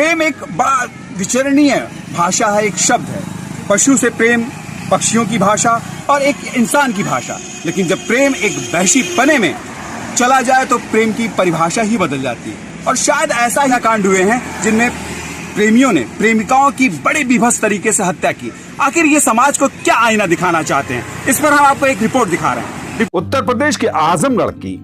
प्रेम एक बड़ा विचरणीय भाषा है, एक शब्द है। पशु से प्रेम, पक्षियों की भाषा और एक इंसान की भाषा। लेकिन जब प्रेम एक वहशी पने में चला जाए तो प्रेम की परिभाषा ही बदल जाती है। और शायद ऐसा ही कांड हुए हैं जिनमें प्रेमियों ने प्रेमिकाओं की बड़े बीभत्स तरीके से हत्या की। आखिर ये समाज को क्या आईना दिखाना चाहते हैं, इस पर हम आपको एक रिपोर्ट दिखा रहे हैं। उत्तर प्रदेश के आजमगढ़ की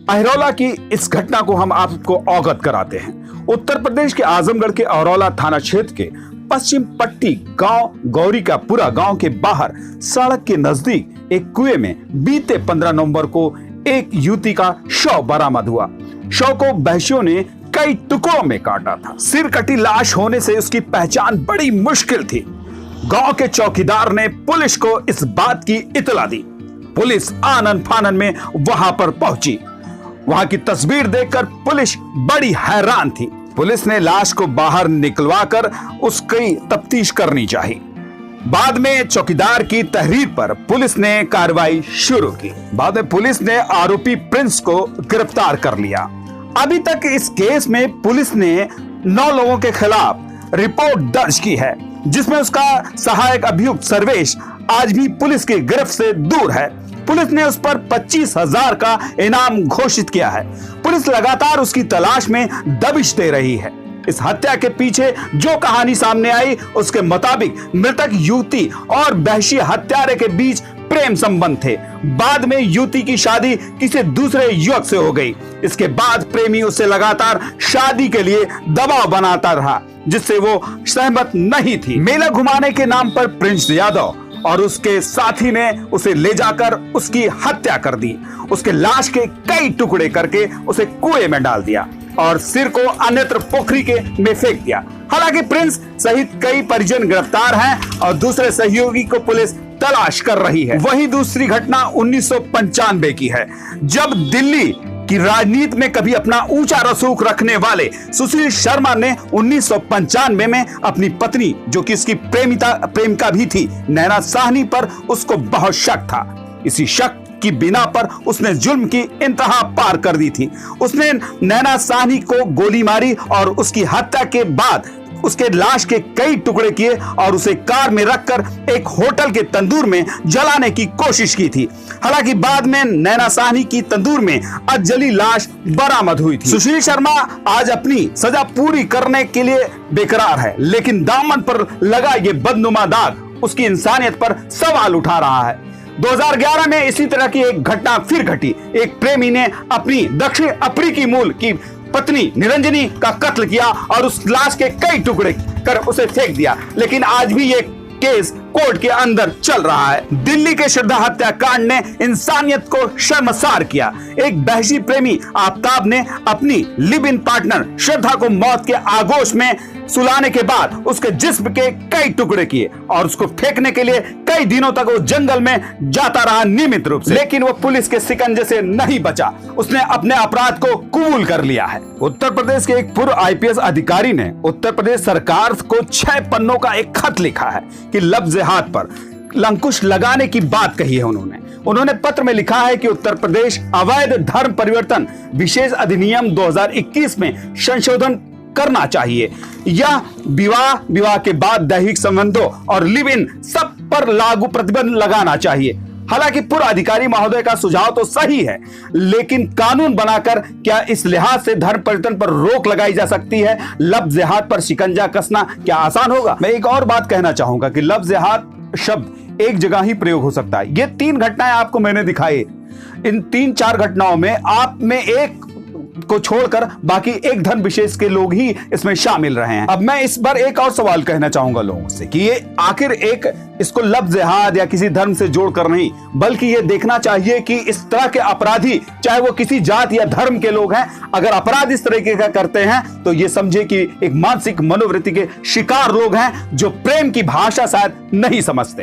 अहरौला की इस घटना को हम आपको अवगत कराते हैं। उत्तर प्रदेश के आजमगढ़ के अहरौला थाना क्षेत्र के पश्चिम पट्टी गांव गौरीकापुरा गांव के बाहर सड़क के नजदीक एक कुएं में बीते 15 नवंबर को एक युवती का शव बरामद हुआ। शव को वहशियों ने कई टुकड़ों में काटा था। सिर कटी लाश होने से उसकी पहचान बड़ी मुश्किल थी। गांव के चौकीदार ने पुलिस को इस बात की इतला दी। पुलिस आनन फानन में वहां पर पहुंची। वहां की तस्वीर देखकर पुलिस बड़ी हैरान थी। पुलिस ने लाश को बाहर निकलवाकर उसकी तफ्तीश करनी चाहिए। बाद में चौकीदार की तहरीर पर पुलिस ने कार्रवाई शुरू की। बाद में पुलिस ने आरोपी प्रिंस को गिरफ्तार कर लिया। अभी तक इस केस में पुलिस ने 9 लोगों के खिलाफ रिपोर्ट दर्ज की है, जिसमें उसका सहायक अभियुक्त सर्वेश आज भी पुलिस की गिरफ्त से दूर है। पुलिस ने उस पर 25,000 का इनाम घोषित किया है। पुलिस लगातार उसकी तलाश में दबिश दे रही है। इस हत्या के पीछे जो कहानी सामने आई उसके मुताबिक मृतक युवती और वहशी हत्यारे के बीच प्रेम संबंध थे। बाद में युवती की शादी किसी दूसरे युवक से हो गई। इसके बाद प्रेमी उसे लगातार शादी के लिए दबाव बनाता रहा, जिससे वो सहमत नहीं थी। मेला घुमाने के नाम पर प्रिंस यादव और उसके साथी ने उसे ले जाकर उसकी हत्या कर दी। उसके लाश के कई टुकड़े करके उसे कुएं में डाल दिया और सिर को अन्यत्र पोखरी के में फेंक दिया। हालांकि प्रिंस सहित कई परिजन गिरफ्तार हैं और दूसरे सहयोगी को पुलिस तलाश कर रही है। वहीं दूसरी घटना 1995 की है, जब दिल्ली की राजनीति में कभी अपना ऊंचा रसूख रखने वाले सुशील शर्मा ने 1995 में अपनी पत्नी, जो कि इसकी प्रेमिका भी थी, नैना साहनी पर उसको बहुत शक था। इसी शक की बिना पर उसने जुल्म की इंतहा पार कर दी थी। उसने नैना साहनी को गोली मारी और उसकी हत्या के बाद उसके लाश के कई टुकड़े किए और उसे कार में रखकर एक होटल के तंदूर में जलाने की कोशिश की थी। हालांकि बाद में नैना साहनी की तंदूर में अधजली लाश बरामद हुई थी। सुशील शर्मा आज अपनी सजा पूरी करने के लिए बेकरार है, लेकिन दामन पर लगा ये बदनुमा दाग उसकी इंसानियत पर सवाल उठा रहा है। 2011 में इसी तरह की एक घटना फिर घटी। एक प्रेमी ने अपनी दक्षिण अफ्रीकी मूल की पत्नी निरंजनी का कत्ल किया और उस लाश के कई टुकड़े कर उसे फेंक दिया। लेकिन आज भी ये केस कोर्ट के अंदर चल रहा है। दिल्ली के श्रद्धा हत्याकांड ने इंसानियत को शर्मसार किया। एक वहशी प्रेमी आफ्ताब ने अपनी लिव इन पार्टनर श्रद्धा को मौत के आगोश में सुलाने के बाद उसके जिस्म के कई टुकड़े किए और उसको फेंकने के लिए कई दिनों तक वो जंगल में जाता रहा नियमित रूप से। लेकिन वो पुलिस के शिकंजे से नहीं बचा। उसने अपने अपराध को कबूल कर लिया है। उत्तर प्रदेश के एक पूर्व IPS अधिकारी ने उत्तर प्रदेश सरकार को 6 पन्नों का एक खत लिखा है कि लफ्ज हाथ पर अंकुश लगाने की बात कही है। उन्होंने पत्र में लिखा है कि उत्तर प्रदेश अवैध धर्म परिवर्तन विशेष अधिनियम 2021 में संशोधन करना चाहिए। यह विवाह के बाद दैहिक संबंधों और लिव इन सब पर लागू प्रतिबंध लगाना चाहिए। हालांकि पूर्व अधिकारी महोदय का सुझाव तो सही है, लेकिन कानून बनाकर क्या इस लिहाज से धर्म परिवर्तन पर रोक लगाई जा सकती है? लफ्ज हाथ पर शिकंजा कसना क्या आसान होगा? मैं एक और बात कहना चाहूंगा कि लफ्ज हाथ शब्द एक जगह ही प्रयोग हो सकता है। ये 3 घटनाएं आपको मैंने दिखाई। इन 3-4 घटनाओं में आप में एक को छोड़कर बाकी एक धर्म विशेष के लोग ही इसमें शामिल रहे हैं। अब मैं इस बार एक और सवाल कहना चाहूंगा लोगों से कि ये आखिर एक इसको लफ्ज हाथ या किसी धर्म से जोड़कर नहीं, बल्कि ये देखना चाहिए कि इस तरह के अपराधी, चाहे वो किसी जात या धर्म के लोग हैं, अगर अपराध इस तरीके का करते हैं तो ये समझे कि एक मानसिक मनोवृत्ति के शिकार लोग हैं जो प्रेम की भाषा शायद नहीं समझते।